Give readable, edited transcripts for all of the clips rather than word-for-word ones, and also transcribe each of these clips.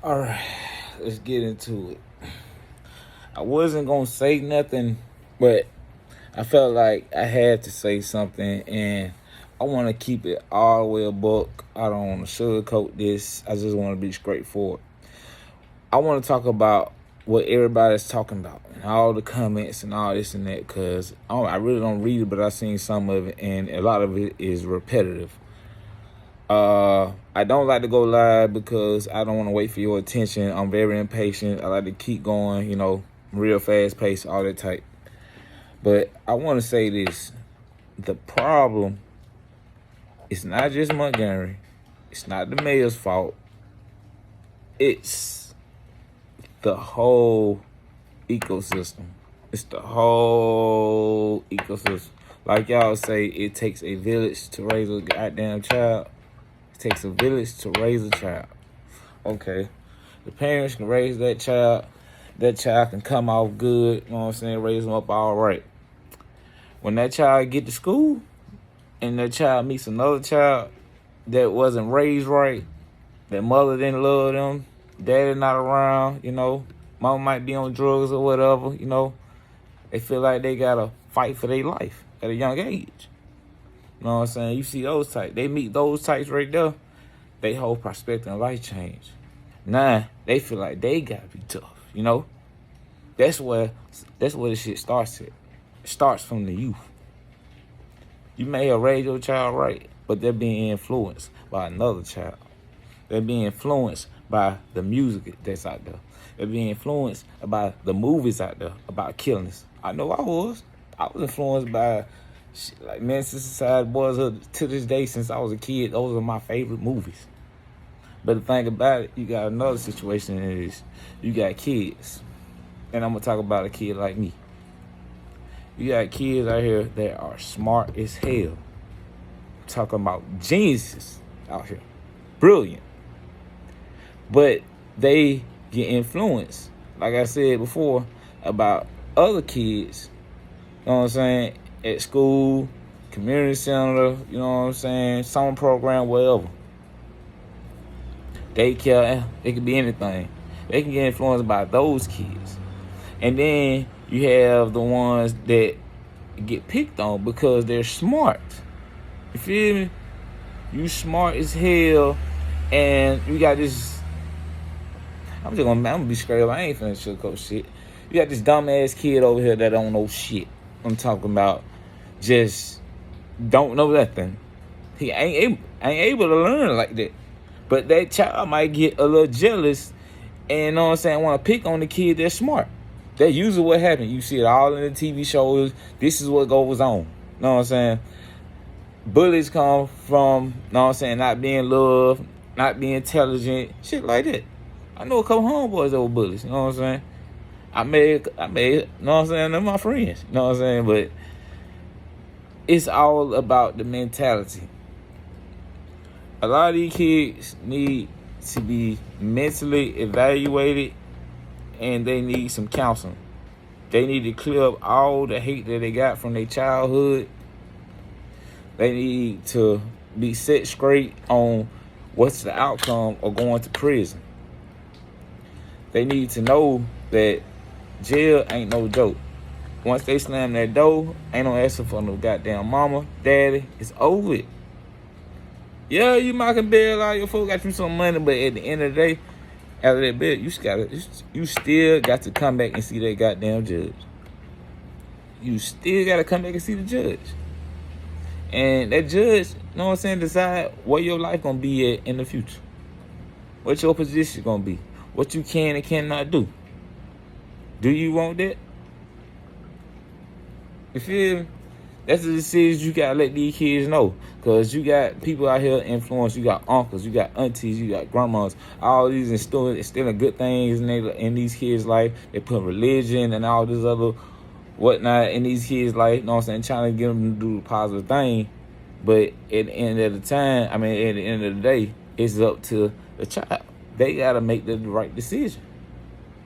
All right, let's get into it. I wasn't gonna say nothing, but I felt like I had to say something, and I want to keep it all the way a buck. I don't want to sugarcoat this. I just want to be straightforward. I want to talk about what everybody's talking about and all the comments and all this and that, because I really don't read it, but I've seen some of it, and a lot of it is repetitive. I don't like to go live because I don't want to wait for your attention. I'm very impatient. I like to keep going, real fast pace, all that type. But I want to say this. The problem is not just Montgomery. It's not the mayor's fault. It's the whole ecosystem. It's the whole ecosystem. Like y'all say, it takes a village to raise a goddamn child. It takes a village to raise a child. Okay. The parents can raise that child. That child can come off good, you know what I'm saying, raise them up all right. When that child get to school and that child meets another child that wasn't raised right, that mother didn't love them, daddy not around, mama might be on drugs or whatever, they feel like they gotta fight for their life at a young age. You know what I'm saying? You see those types. They meet those types right there, they whole perspective in life change. Now, they feel like they gotta be tough, That's where the shit starts at. It starts from the youth. You may have raised your child right, but they're being influenced by another child. They're being influenced by the music that's out there. They're being influenced by the movies out there about killings. I know I was. I was influenced by shit like Men's Society, Boyhood. To this day, since I was a kid, those are my favorite movies. But the thing about it, you got another situation is you got kids. And I'm going to talk about a kid like me. You got kids out here that are smart as hell. I'm talking about geniuses out here. Brilliant. But they get influenced, like I said before, about other kids, you know what I'm saying, at school, community center, you know what I'm saying, summer program, whatever. Daycare, it could be anything. They can get influenced by those kids. And then you have the ones that get picked on because they're smart. You feel me? You smart as hell, and you got this. I'm gonna be straight up. I ain't finna sugarcoat shit. You got this dumbass kid over here that don't know shit. I'm talking about just don't know nothing. He ain't able to learn like that. But that child might get a little jealous and, you know what I'm saying, want to pick on the kid that's smart. That's usually what happens. You see it all in the TV shows. This is what goes on. You know what I'm saying? Bullies come from, you know what I'm saying, not being loved, not being intelligent, shit like that. I know a couple homeboys that were bullies, you know what I'm saying? I made, you know what I'm saying, they're my friends, you know what I'm saying? But it's all about the mentality. A lot of these kids need to be mentally evaluated, and they need some counseling. They need to clear up all the hate that they got from their childhood. They need to be set straight on what's the outcome of going to prison. They need to know that jail ain't no joke. Once they slam that door, ain't no asking for no goddamn mama, daddy. It's over with. Yeah, you might can bail out your folks, got you some money, but at the end of the day, after that bail, you still got to come back and see that goddamn judge. You still got to come back and see the judge. And that judge, you know what I'm saying, decide where your life going to be at in the future. What your position going to be. What you can and cannot do. Do you want that? You feel me? That's the decision you gotta let these kids know. Cause you got people out here influence, you got uncles, you got aunties, you got grandmas, all these instilling good things in these kids' life. They put religion and all this other whatnot in these kids' life, you know what I'm saying, trying to get them to do the positive thing. But at the end of the day, it's up to the child. They gotta make the right decision.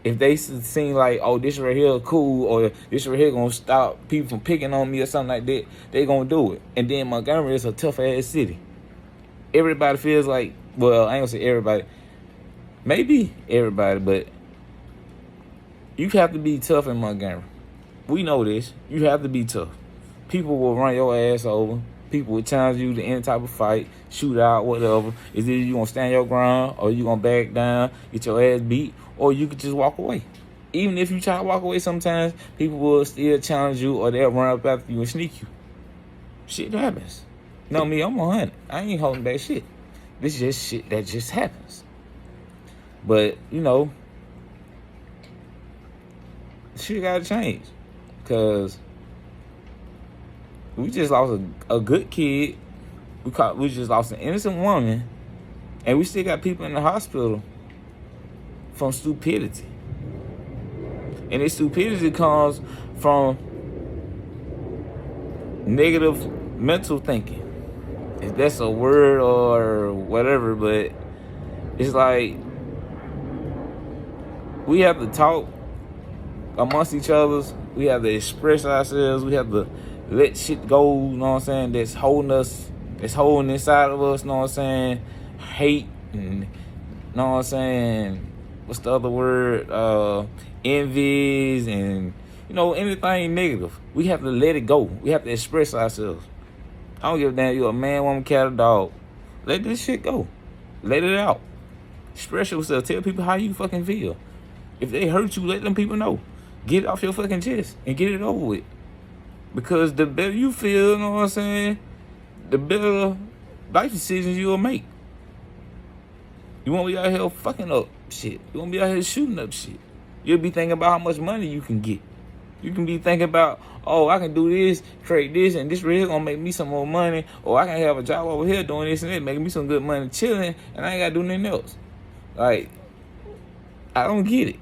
If they seem like, oh, this right here cool, or this right here gonna stop people from picking on me or something like that, they gonna do it. And then Montgomery is a tough ass city. Everybody feels like, well, I ain't gonna say everybody. Maybe everybody, but you have to be tough in Montgomery. We know this. You have to be tough. People will run your ass over. People will challenge you to any type of fight, shoot out, whatever. Is either you gonna stand your ground, or you gonna back down, get your ass beat, or you could just walk away. Even if you try to walk away, sometimes people will still challenge you, or they'll run up after you and sneak you. Shit happens. You know me, I'm 100. I ain't holding back shit. This is just shit that just happens. But, you know, shit gotta change. Because we just lost a good kid. We just lost an innocent woman. And we still got people in the hospital from stupidity. And this stupidity comes from negative mental thinking. If that's a word or whatever, but it's like we have to talk amongst each other. We have to express ourselves. We have to let shit go, you know what I'm saying, that's holding us, that's holding inside of us, you know what I'm saying, hate, and, you know what I'm saying, what's the other word, envies, and, you know, anything negative. We have to let it go. We have to express ourselves. I don't give a damn you're a man, woman, cat, or dog. Let this shit go. Let it out. Express yourself. Tell people how you fucking feel. If they hurt you, let them people know. Get it off your fucking chest and get it over with. Because the better you feel, you know what I'm saying, the better life decisions you'll make. You won't be out here fucking up shit. You won't be out here shooting up shit. You'll be thinking about how much money you can get. You can be thinking about, oh, I can do this, trade this, and this really gonna make me some more money. Or I can have a job over here doing this and that, making me some good money chilling, and I ain't gotta do nothing else. Like, I don't get it.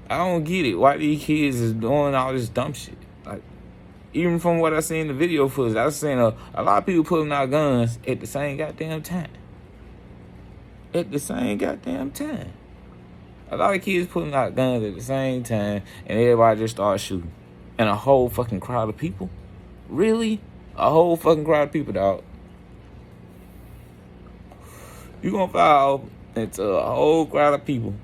I don't get it. Why these kids is doing all this dumb shit? Like, even from what I seen in the video footage, I was saying a lot of people pulling out guns at the same goddamn time. At the same goddamn time. A lot of kids pulling out guns at the same time, and everybody just starts shooting. And a whole fucking crowd of people? Really? A whole fucking crowd of people, dog. You gonna fall into a whole crowd of people,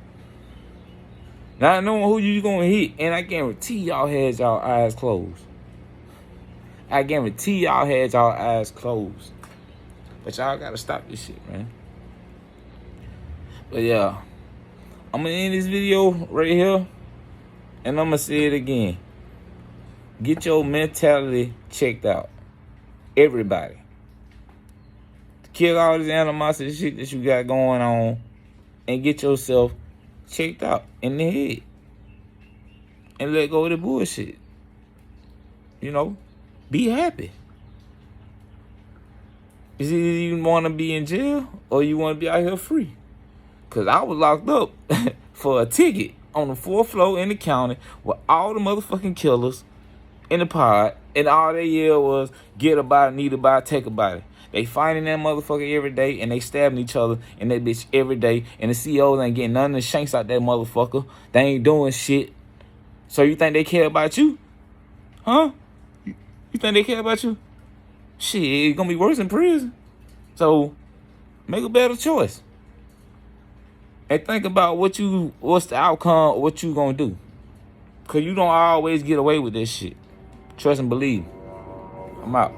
not knowing who you gonna hit, and I guarantee y'all had y'all eyes closed. I guarantee y'all had y'all eyes closed. But y'all gotta stop this shit, man. But yeah, I'm gonna end this video right here, and I'm gonna say it again. Get your mentality checked out. Everybody. Kill all this animosity shit that you got going on, and get yourself checked out in the head. And let go of the bullshit. You know? Be happy. Is either you want to be in jail or you want to be out here free. Because I was locked up for a ticket on the 4th floor in the county with all the motherfucking killers in the pod. And all they yelled was, get a body, need a body, take a body. They fighting that motherfucker every day, and they stabbing each other in that bitch every day. And the CEOs ain't getting none of the shanks out that motherfucker. They ain't doing shit. So you think they care about you? Huh? You think they care about you? Shit, it's gonna be worse in prison. So make a better choice. And think about what's the outcome, what you gonna do. Cause you don't always get away with this shit. Trust and believe. I'm out.